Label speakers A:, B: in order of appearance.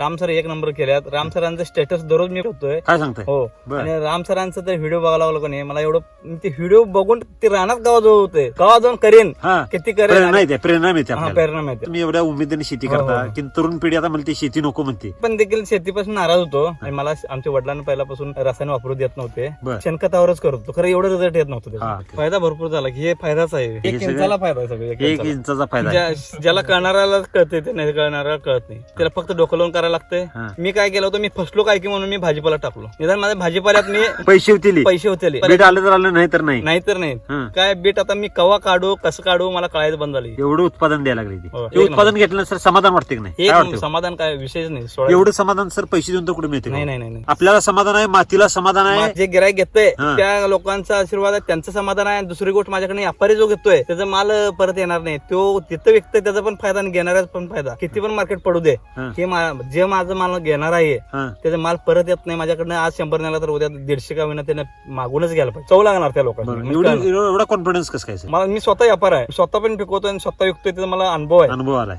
A: Ram sir एक number केल्यात. राम सरांचं स्टेटस दररोज मी ठेवतोय.
B: काय सांगताय?
A: हो. आणि राम सरांचं तर व्हिडिओ बघायला लागलो का नाही, मला एवढं ते व्हिडिओ बघून ते रानात गावाजवळ होते, गावात जाऊन करेन, किती करेन,
B: प्रेरणा मिळते
A: प्रेरणा मिळते.
B: तुम्ही एवढ्या उमेदीने शेती करता की तरुण पिढी आता मला ती शेती नको म्हणते.
A: पण देखील शेतीपासून नाराज होतो आणि मला आमच्या वडिलांना पहिल्यापासून रसायन वापरू देत नव्हते. शेणखतावरच करतो, खरं एवढं रिझल्ट येत नव्हतं. फायदा भरपूर झाला की हे फायदाच आहे. 1 इंचाला फायदा आहे सगळं.
B: 1 इंचाचा फायदा.
A: ज्याला कळणाऱ्याला कळते, ते नाही कळणाऱ्याला कळत नाही. त्याला फक्त डोकं लावून करायला लागतंय. मी काय केलं होतं, मी फसलो काय की म्हणून मी भाजीपाला टाकलो. निदान माझ्या भाजीपाल्यात मी
B: पैसे होते बीट आलं तर आलं, नाही तर नाही.
A: नाहीतर नाही. काय बीट आता मी कवा काढू, कसं काढू, मला कळायचं बंद झाली.
B: एवढं उत्पादन द्यायला लागले. उत्पादन घेतलं सर समाधान वाटते की नाही?
A: समाधान काय विषयच नाही.
B: एवढं समाधान सर पैसे देऊन तर कुठे मिळते?
A: नाही.
B: आपल्याला समाधान आहे, मातीला समाधान आहे.
A: जे गिराईक घेतोय त्या लोकांचा आशीर्वाद आहे, त्यांचं समाधान आहे. दुसरी गोष्ट माझ्याकडे व्यापारी जो घेतोय त्याचा माल परत येणार नाही, तो तिथं विकतोय त्याचा पण फायदा आणि घेणाऱ्याचा पण फायदा. किती पण मार्केट पडू दे, जे माझं माल घेणार आहे त्याचा माल परत येत नाही माझ्याकडनं. आज 100 नेला तर उद्या 150 का होईना त्याने मागूनच घ्यायला पाहिजे. चव लागणार त्या लोकांना.
B: एवढा कॉन्फिडन्स कसं काय?
A: मला मी स्वतः व्यापार आहे, स्वतः पण पिकवतोय आणि स्वतः विकतोय, त्याचा मला अनुभव आहे.
B: अनुभव आलाय.